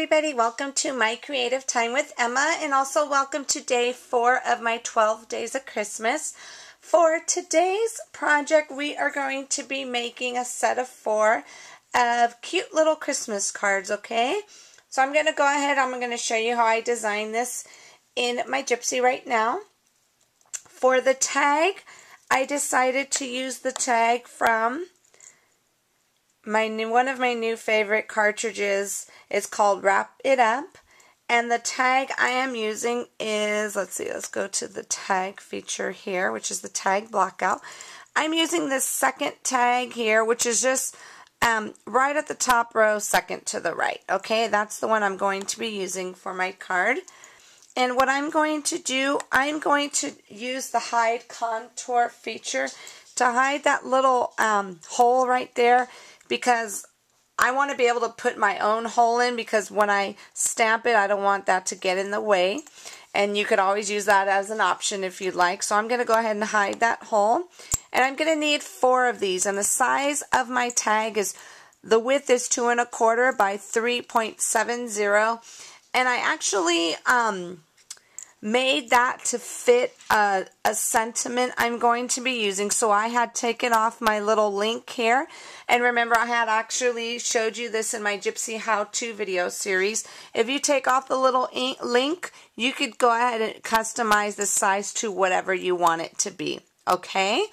everybody, welcome to my creative time with Emma, and also welcome to day 4 of my 12 days of Christmas. For today's project, we are going to be making a set of 4 of cute little Christmas cards, okay? So I'm going to go ahead, I'm going to show you how I designed this in my Gypsy right now. For the tag, I decided to use the tag from one of my new favorite cartridges. Is called Wrap It Up, and the tag I am using is, let's go to the tag feature here, which is the tag blockout. I'm using this second tag here, which is just right at the top row, second to the right. Okay, that's the one I'm going to be using for my card. And what I'm going to do, I'm going to use the hide contour feature to hide that little hole right there, because I want to be able to put my own hole in, because when I stamp it, I don't want that to get in the way. And you could always use that as an option if you'd like. So I'm going to go ahead and hide that hole. And I'm going to need 4 of these. And the size of my tag is, the width is 2 1/4 by 3.70. And I actually made that to fit a sentiment I'm going to be using. So I had taken off my little link here. And remember, I had actually showed you this in my Gypsy how-to video series. If you take off the little link, you could go ahead and customize the size to whatever you want it to be. Okay?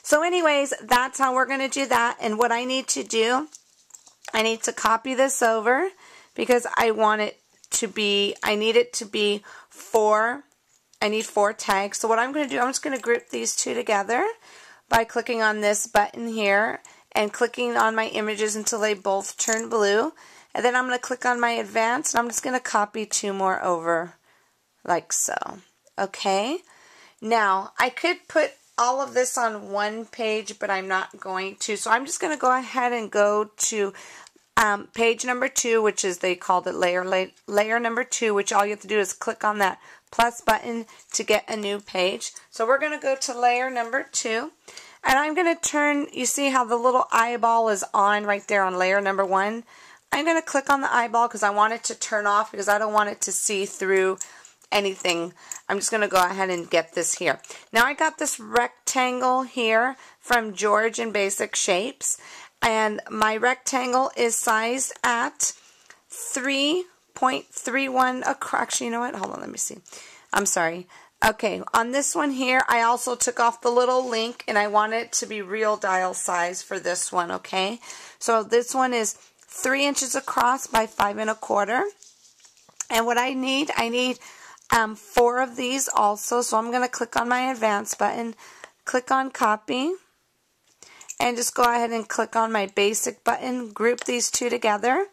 So anyways, that's how we're going to do that. And what I need to do, I need to copy this over, because I want it to be, I need it to be 4, I need 4 tags. So what I'm going to do, I'm just going to group these two together by clicking on this button here and clicking on my images until they both turn blue. And then I'm going to click on my advanced, and I'm just going to copy 2 more over like so. Okay? Now, I could put all of this on one page, but I'm not going to. So I'm just going to go ahead and go to page number 2, which is, they called it layer number 2, which all you have to do is click on that plus button to get a new page. So we're going to go to layer number 2, and I'm going to turn, you see how the little eyeball is on right there on layer number 1? I'm going to click on the eyeball because I want it to turn off, because I don't want it to see through anything. I'm just going to go ahead and get this here. Now I got this rectangle here from George in Basic Shapes. And my rectangle is sized at 3.31 across. Actually, you know what? Hold on, let me see. I'm sorry. Okay, on this one here, I also took off the little link, and I want it to be real dial size for this one, okay? So this one is 3 inches across by 5 1/4. And what I need 4 of these also. So I'm going to click on my advanced button, click on copy, and just go ahead and click on my basic button, group these two together,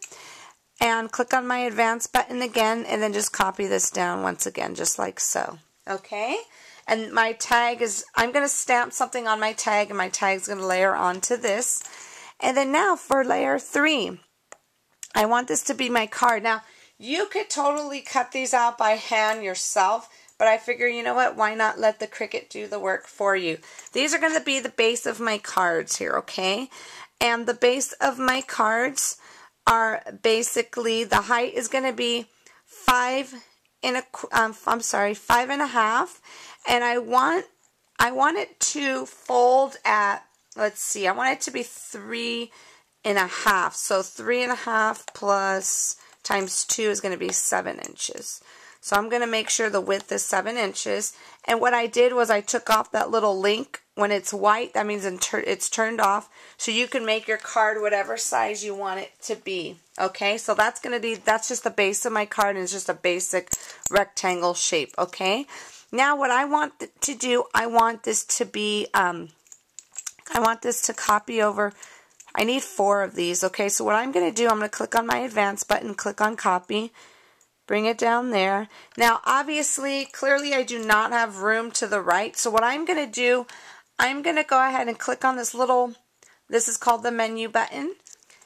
and click on my advanced button again, and then just copy this down once again, just like so. Okay? And my tag is, I'm going to stamp something on my tag, and my tag is going to layer onto this. And then now for layer 3, I want this to be my card. Now, you could totally cut these out by hand yourself, but I figure, you know what, why not let the Cricut do the work for you? These are going to be the base of my cards here, okay? And the base of my cards are basically, the height is going to be 5 1/2, and I want it to fold at, let's see, I want it to be 3 1/2. So 3 1/2 plus times 2 is going to be 7 inches. So I'm going to make sure the width is 7 inches. And what I did was I took off that little link. When it's white, that means it's turned off. So you can make your card whatever size you want it to be. Okay, so that's just the base of my card, and it's just a basic rectangle shape. Okay, now what I want to do, I want this to be, I want this to copy over. I need 4 of these. Okay, so what I'm going to do, I'm going to click on my advanced button, click on copy. Bring it down there. Now, obviously, clearly I do not have room to the right. So what I'm going to do, I'm going to go ahead and click on this little, this is called the menu button.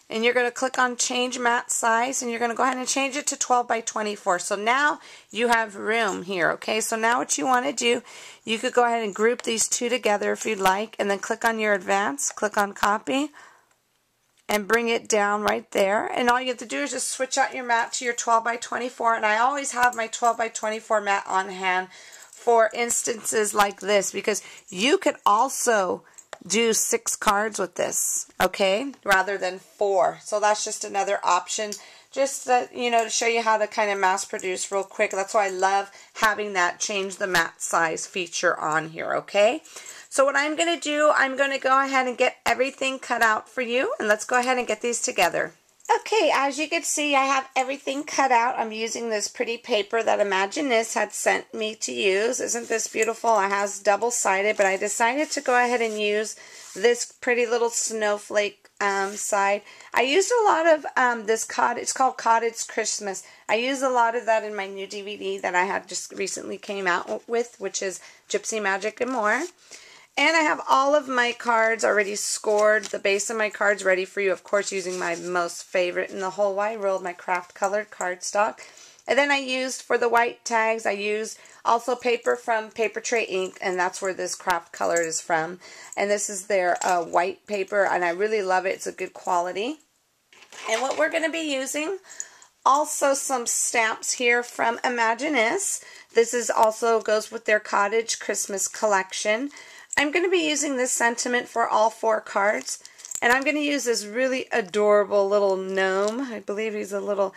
And you're going to click on change mat size, and you're going to go ahead and change it to 12 by 24. So now you have room here, okay? So now what you want to do, you could go ahead and group these two together if you'd like, and then click on your advanced, click on copy, and bring it down right there. And all you have to do is just switch out your mat to your 12 by 24. And I always have my 12 by 24 mat on hand for instances like this, because you could also do 6 cards with this, okay, rather than 4. So that's just another option, just to, you know, to show you how to kind of mass produce real quick. That's why I love having that change the mat size feature on here, okay? So what I'm going to do, I'm going to go ahead and get everything cut out for you, and let's go ahead and get these together. Okay, as you can see, I have everything cut out. I'm using this pretty paper that Imaginist had sent me to use. Isn't this beautiful? It has double-sided, but I decided to go ahead and use this pretty little snowflake side. I used a lot of this cottage. It's called Cottage Christmas. I used a lot of that in my new DVD that I had just recently came out with, which is Gypsy Magic and More. And I have all of my cards already scored, the base of my cards ready for you, of course, using my most favorite in the whole wide world, my craft colored cardstock. And then I used, for the white tags, I used also paper from Paper Tray Ink, and that's where this craft colored is from. And this is their white paper, and I really love it. It's a good quality. And what we're going to be using, also some stamps here from Imaginist. This is also goes with their Cottage Christmas collection. I'm going to be using this sentiment for all 4 cards, and I'm going to use this really adorable little gnome. I believe he's a little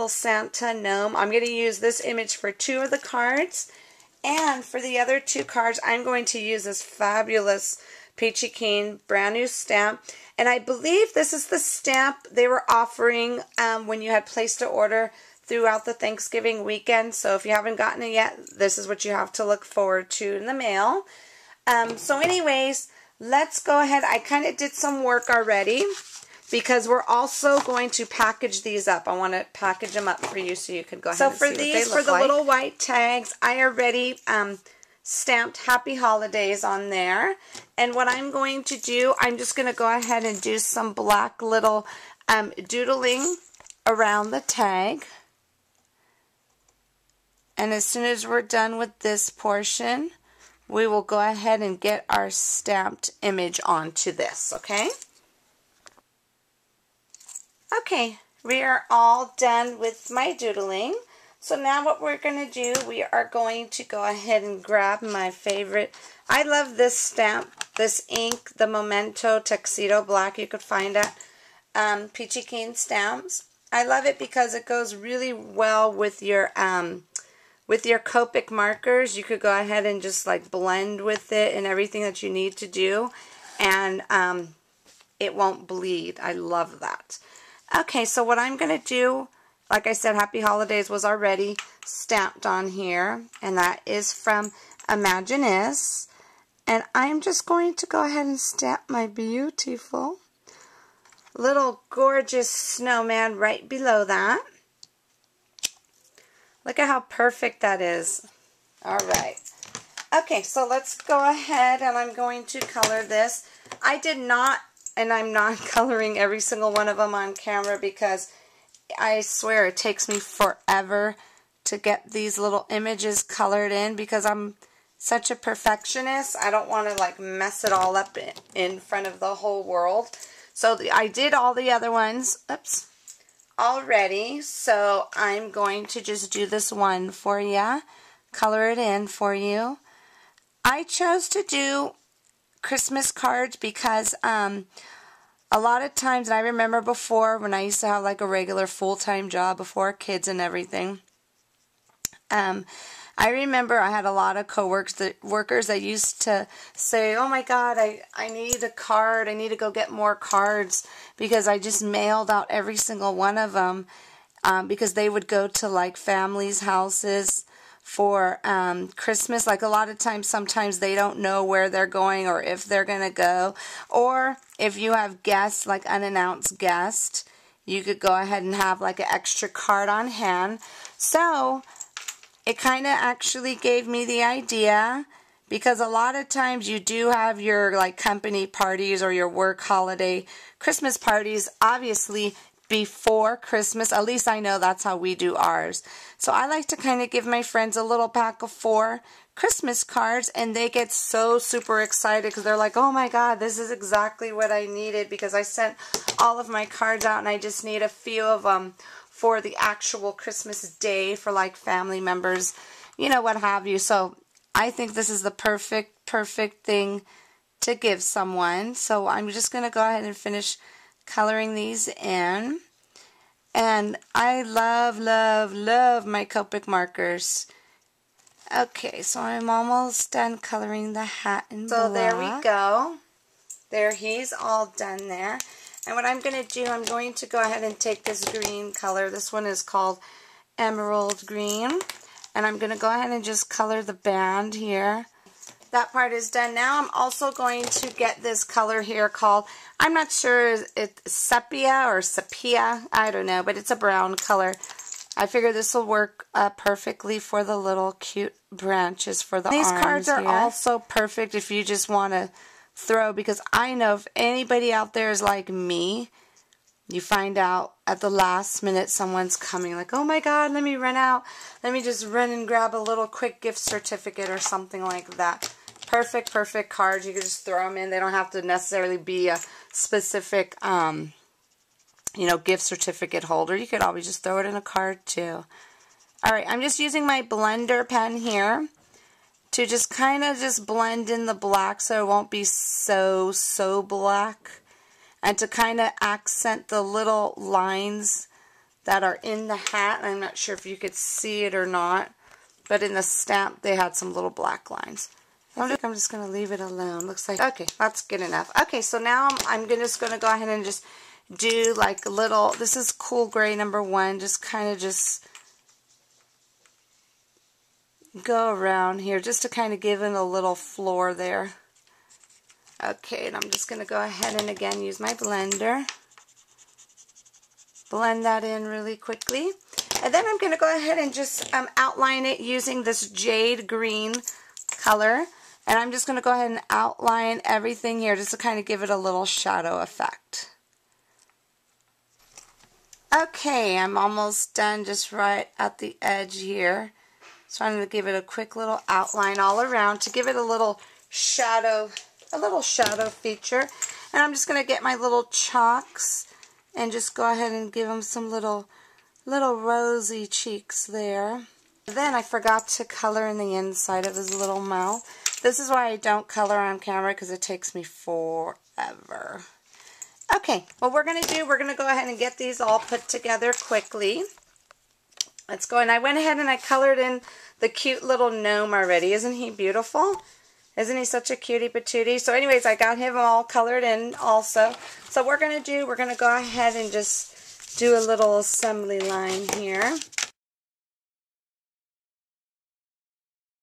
Santa gnome. I'm going to use this image for 2 of the cards, and for the other 2 cards, I'm going to use this fabulous Peachy Keen brand new stamp, and I believe this is the stamp they were offering when you had placed an order throughout the Thanksgiving weekend. So if you haven't gotten it yet, this is what you have to look forward to in the mail. So anyways, let's go ahead. I kind of did some work already because we're also going to package these up. I want to package them up for you so you can go ahead and see what they look like. So for these, for the little white tags, I already stamped Happy Holidays on there. And what I'm going to do, I'm just going to go ahead and do some black little doodling around the tag. And as soon as we're done with this portion, we will go ahead and get our stamped image onto this, okay? Okay, we are all done with my doodling. So now what we're going to do, we are going to go ahead and grab my favorite. I love this stamp, this ink, the Memento Tuxedo Black. You could find at Peachy Keen Stamps. I love it because it goes really well with your Copic markers. You could go ahead and just like blend with it and everything that you need to do, and it won't bleed. I love that. Okay, so what I'm going to do, like I said, Happy Holidays was already stamped on here, and that is from Imaginist. And I'm just going to go ahead and stamp my beautiful little gorgeous snowman right below that. Look at how perfect that is. Alright. Okay, so let's go ahead and I'm going to color this. I did not, and I'm not coloring every single one of them on camera because I swear it takes me forever to get these little images colored in because I'm such a perfectionist. I don't want to like mess it all up in front of the whole world. So I did all the other ones. Oops. Already, so I'm going to just do this one for you, color it in for you. I chose to do Christmas cards because a lot of times, and I remember before when I used to have like a regular full-time job before kids and everything, I remember I had a lot of workers that used to say, oh my God, I need a card, I need to go get more cards, because I just mailed out every single one of them, because they would go to like families' houses for Christmas. Like a lot of times, sometimes they don't know where they're going or if they're going to go, or if you have guests, like unannounced guests, you could go ahead and have like an extra card on hand. So it kind of actually gave me the idea, because a lot of times you do have your like company parties or your work holiday Christmas parties. Obviously, before Christmas. At least I know that's how we do ours. So I like to kind of give my friends a little pack of 4 Christmas cards, and they get so super excited because they're like, oh my God, this is exactly what I needed, because I sent all of my cards out and I just need a few of them for the actual Christmas day for like family members, you know, what have you. So I think this is the perfect thing to give someone. So I'm just going to go ahead and finish coloring these in. And I love my Copic markers. Okay, so I'm almost done coloring the hat in black. So there we go. There, he's all done there. And what I'm going to do, I'm going to go ahead and take this green color. This one is called Emerald Green. And I'm going to go ahead and just color the band here. That part is done. Now I'm also going to get this color here called, I'm not sure, it's sepia or sepia, I don't know, but it's a brown color. I figure this will work perfectly for the little cute branches for the arms. These cards are also perfect if you just want to throw, because I know if anybody out there is like me, you find out at the last minute someone's coming, like, oh my God, let me run out. Let me just run and grab a little quick gift certificate or something like that. Perfect cards. You can just throw them in. They don't have to necessarily be a specific, you know, gift certificate holder. You could always just throw it in a card too. Alright, I'm just using my blender pen here to just kind of just blend in the black so it won't be so black. And to kind of accent the little lines that are in the hat. I'm not sure if you could see it or not, but in the stamp they had some little black lines. I think I'm just going to leave it alone. Looks like, okay, that's good enough. Okay, so now I'm just going to go ahead and just do like a little, this is cool gray number 1, just kind of just go around here just to kind of give it a little floor there. Okay, and I'm just going to go ahead and again use my blender. Blend that in really quickly. And then I'm going to go ahead and just outline it using this jade green color. And I'm just going to go ahead and outline everything here just to kind of give it a little shadow effect. Okay, I'm almost done just right at the edge here. So I'm going to give it a quick little outline all around to give it a little shadow feature. And I'm just going to get my little chalks and just go ahead and give them some little rosy cheeks there. Then I forgot to color in the inside of his little mouth. This is why I don't color on camera, because it takes me forever. Okay, what we're going to do, we're going to go ahead and get these all put together quickly. Let's go. And I went ahead and I colored in the cute little gnome already. Isn't he beautiful? Isn't he such a cutie patootie? So anyways, I got him all colored in also. So what we're going to do, we're going to go ahead and just do a little assembly line here.